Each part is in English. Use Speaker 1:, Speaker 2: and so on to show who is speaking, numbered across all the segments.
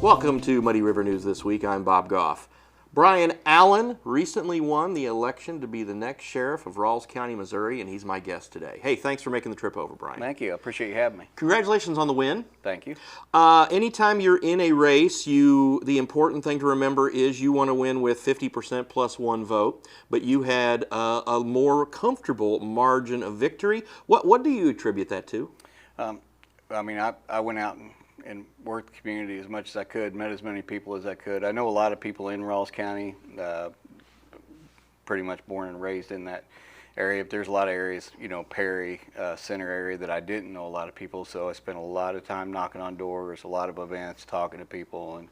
Speaker 1: Welcome to Muddy River News This Week. I'm Bob Goff. Brian Allen recently won the election to be the next sheriff of Rawls County, Missouri, and he's my guest today. Hey, thanks for making the trip over, Brian.
Speaker 2: Thank you. I appreciate you having me.
Speaker 1: Congratulations on the win.
Speaker 2: Thank you.
Speaker 1: Anytime you're in a race, the important thing to remember is you want to win with 50% plus one vote, but you had a more comfortable margin of victory. What do you attribute that to?
Speaker 2: I went out and worked the community as much as I could, met as many people as I could. I know a lot of people in Rawls County, pretty much born and raised in that area. But there's a lot of areas, Perry, center area, that I didn't know a lot of people. So I spent a lot of time knocking on doors, a lot of events, talking to people, and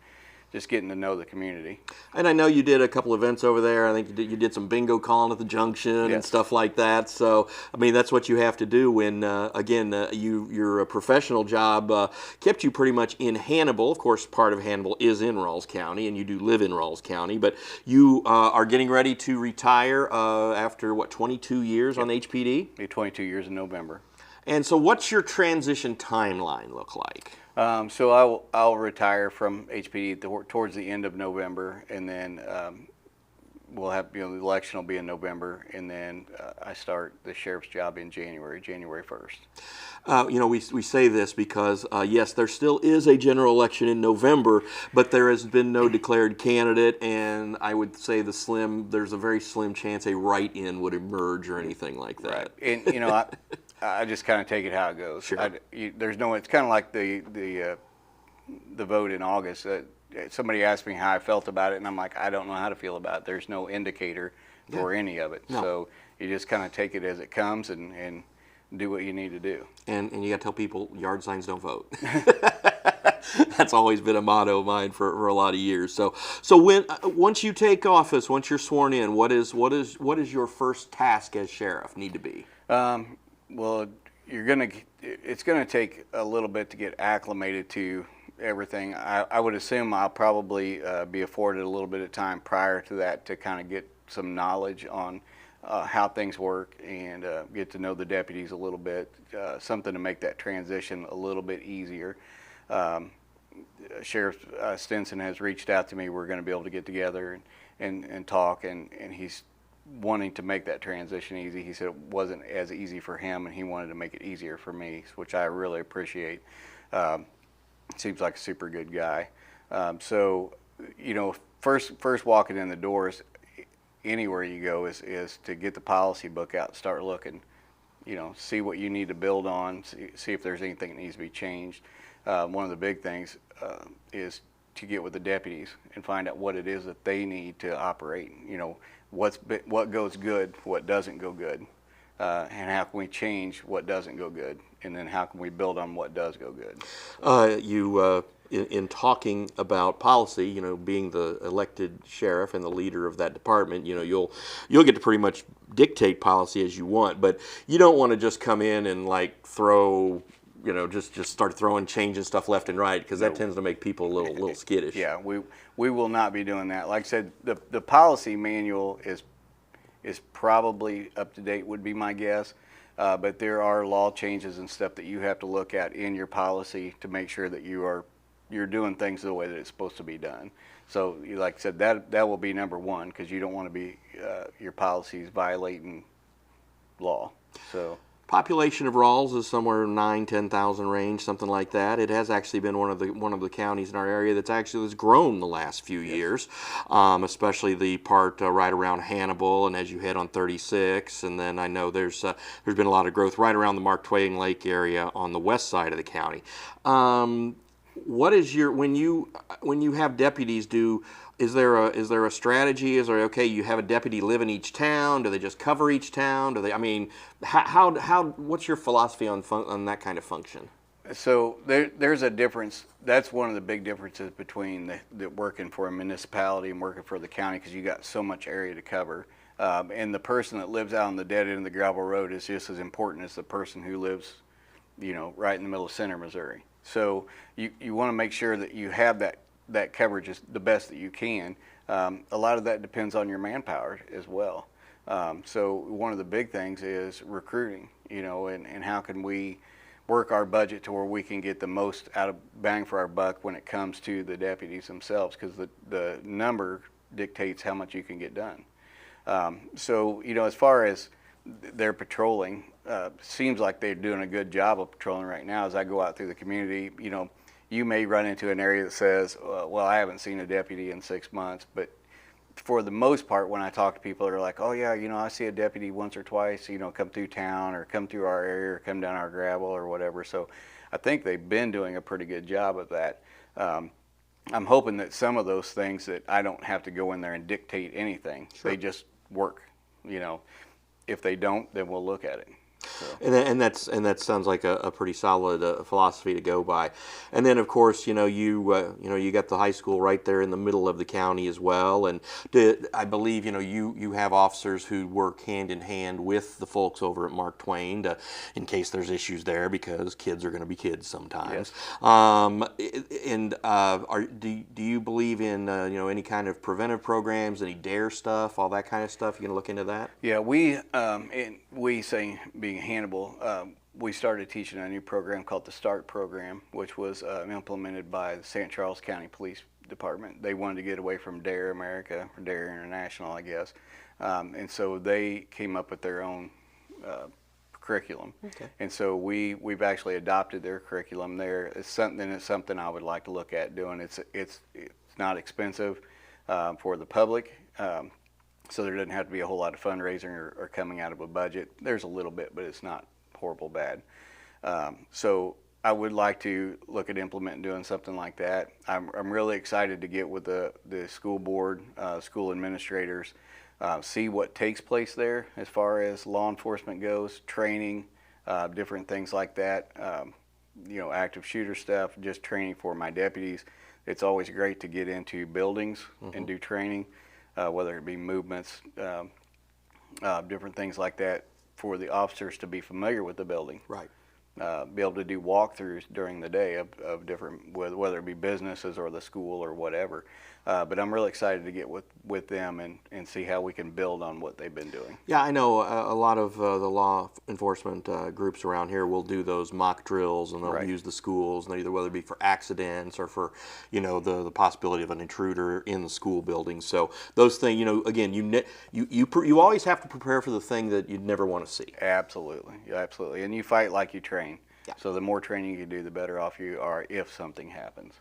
Speaker 2: just getting to know the community.
Speaker 1: And I know you did a couple events over there. I think you did some bingo calling at the junction and stuff like that. So, I mean, that's what you have to do when, your professional job kept you pretty much in Hannibal. Of course, part of Hannibal is in Rawls County, and you do live in Rawls County. But you are getting ready to retire after, 22 years on HPD?
Speaker 2: Be 22 years in November.
Speaker 1: And so what's your transition timeline look like?
Speaker 2: So I'll retire from HPD towards the end of November, and then we'll have, the election will be in November, and then I start the sheriff's job in January 1st.
Speaker 1: We say this because, yes, there still is a general election in November, but there has been no declared candidate, and I would say there's a very slim chance a write-in would emerge or anything like that.
Speaker 2: Right. And, I just kind of take it how it goes.
Speaker 1: Sure.
Speaker 2: It's kind of like the vote in August. Somebody asked me how I felt about it, and I'm like, I don't know how to feel about it. There's no indicator for any of it. No. So you just kind of take it as it comes and do what you need to do.
Speaker 1: And you got to tell people yard signs don't vote. That's always been a motto of mine for a lot of years. So once you take office, once you're sworn in, what is your first task as sheriff need to be?
Speaker 2: Well, it's gonna take a little bit to get acclimated to everything. I would assume I'll probably be afforded a little bit of time prior to that to kind of get some knowledge on how things work and get to know the deputies a little bit, something to make that transition a little bit easier. Sheriff Stinson has reached out to me. We're going to be able to get together and talk, and he's wanting to make that transition easy. He said it wasn't as easy for him, and he wanted to make it easier for me, which I really appreciate. Seems like a super good guy. First walking in the doors, anywhere you go, is to get the policy book out, start looking, see what you need to build on, see if there's anything that needs to be changed. One of the big things is to get with the deputies and find out what it is that they need to operate. What goes good, what doesn't go good, and how can we change what doesn't go good, and then how can we build on what does go good.
Speaker 1: In talking about policy, being the elected sheriff and the leader of that department, you'll get to pretty much dictate policy as you want, but you don't want to just come in and throw, just start throwing, changing stuff left and right, because that tends to make people a little skittish.
Speaker 2: Yeah, we will not be doing that. Like I said, the policy manual is probably up to date, would be my guess. But there are law changes and stuff that you have to look at in your policy to make sure that you're doing things the way that it's supposed to be done. So, like I said, that will be number one, because you don't want to be your policies violating law. So.
Speaker 1: Population of Rawls is somewhere 10,000 range, something like that. It has actually been one of the counties in our area that's grown the last few years, especially the part right around Hannibal and as you head on 36. And then I know there's been a lot of growth right around the Mark Twain Lake area on the west side of the county. What is when you have deputies is there a strategy? Is there, okay, you have a deputy live in each town? Do they just cover each town? What's your philosophy on that kind of function?
Speaker 2: So there's a difference. That's one of the big differences between the working for a municipality and working for the county, because you got so much area to cover. And the person that lives out on the dead end of the gravel road is just as important as the person who lives, right in the middle of center Missouri. So you want to make sure that you have that coverage is the best that you can. A lot of that depends on your manpower as well. So one of the big things is recruiting, and how can we work our budget to where we can get the most out of bang for our buck when it comes to the deputies themselves, because the number dictates how much you can get done. So, you know, as far as their patrolling, seems like they're doing a good job of patrolling right now. As I go out through the community, you know, you may run into an area that says, well, I haven't seen a deputy in 6 months, but for the most part, when I talk to people, they're like, oh yeah, you know, I see a deputy once or twice, you know, come through town or come through our area or come down our gravel or whatever. So I think they've been doing a pretty good job of that. I'm hoping that some of those things that I don't have to go in there and dictate anything. Sure. They just work, you know. If they don't, then we'll look at it. So.
Speaker 1: And that sounds like a pretty solid philosophy to go by. And then of course, you know, you got the high school right there in the middle of the county as well. And I believe, you know, you have officers who work hand in hand with the folks over at Mark Twain in case there's issues there, because kids are going to be kids sometimes. Yes. Do you believe in you know, any kind of preventive programs, any DARE stuff, all that kind of stuff? You gonna look into that?
Speaker 2: Yeah, we say being Hannibal, we started teaching a new program called the START program, which was implemented by the St. Charles County Police Department. They wanted to get away from DARE America, or DARE International, I guess, and so they came up with their own curriculum. Okay. And so we've actually adopted their curriculum there. It's something I would like to look at doing. It's not expensive for the public. So there doesn't have to be a whole lot of fundraising or coming out of a budget. There's a little bit, but it's not horrible bad. So I would like to look at implementing doing something like that. I'm really excited to get with the school board, school administrators, see what takes place there as far as law enforcement goes, training, different things like that. You know, active shooter stuff, just training for my deputies. It's always great to get into buildings and do training. Whether it be movements, different things like that, for the officers to be familiar with the building. Right. Be able to do walkthroughs during the day of different, whether it be businesses or the school or whatever. But I'm really excited to get with them and see how we can build on what they've been doing.
Speaker 1: Yeah, I know a lot of the law enforcement groups around here will do those mock drills, and they'll use the schools, and either whether it be for accidents or for, you know, the possibility of an intruder in the school building. So those things, you know, again, you always have to prepare for the thing that you'd never want to see.
Speaker 2: Absolutely, absolutely, and you fight like you train. Yeah. So the more training you do, the better off you are if something happens.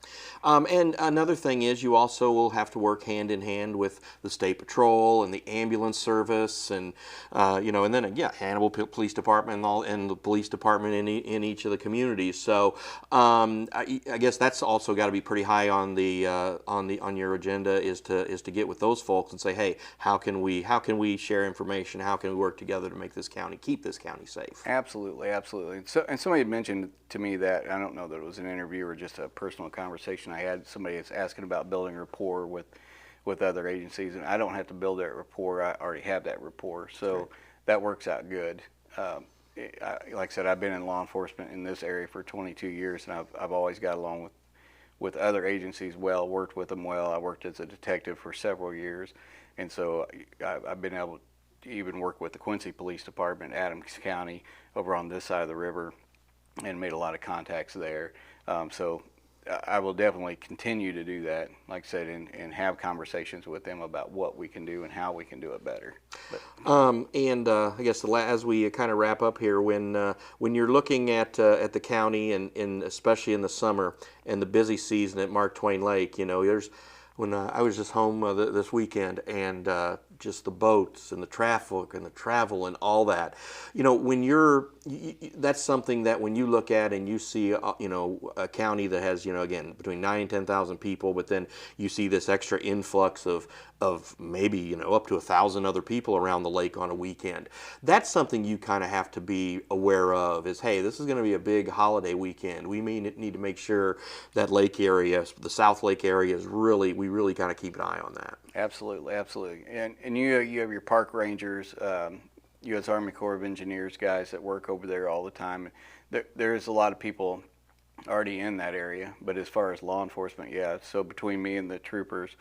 Speaker 2: And
Speaker 1: another thing is, you also will have to work hand in hand with the state patrol and the ambulance service, and you know, and then Hannibal Police Department and the police department in each of the communities. So I guess that's also got to be pretty high on your agenda, is to get with those folks and say, hey, how can we share information? How can we work together to make keep this county safe?
Speaker 2: Absolutely, absolutely. And somebody mentioned to me that, I don't know that it was an interview or just a personal conversation I had, somebody that's asking about building rapport with other agencies, and I don't have to build that rapport. I already have that rapport, so that works out good. Like I said, I've been in law enforcement in this area for 22 years, and I've always got along with other agencies well, worked with them well. I worked as a detective for several years, and so I've been able to even work with the Quincy Police Department, Adams County, over on this side of the river, and made a lot of contacts there. So I will definitely continue to do that, like I said, and have conversations with them about what we can do and how we can do it better.
Speaker 1: I guess as we kind of wrap up here, when you're looking at the county, and especially in the summer and the busy season at Mark Twain Lake, you know, when I was just home this weekend, and just the boats and the traffic and the travel and all that, you know, that's something that when you look at and you see, you know, a county that has, you know, again, between 9,000 and 10,000 people, but then you see this extra influx of maybe, you know, up to 1,000 other people around the lake on a weekend. That's something you kind of have to be aware of, is, hey, this is going to be a big holiday weekend. We may need to make sure that lake area, the South Lake area, we really kind of keep an eye on that.
Speaker 2: Absolutely, absolutely. And you have your park rangers, U.S. Army Corps of Engineers guys that work over there all the time. There's a lot of people already in that area, but as far as law enforcement, yeah, so between me and the troopers,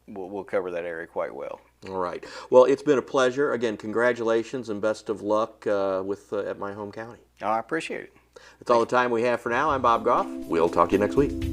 Speaker 2: we'll cover that area quite well.
Speaker 1: All right. Well, it's been a pleasure. Again, congratulations and best of luck at my home county.
Speaker 2: Oh, I appreciate it.
Speaker 1: That's all the time we have for now. I'm Bob Goff. We'll talk to you next week.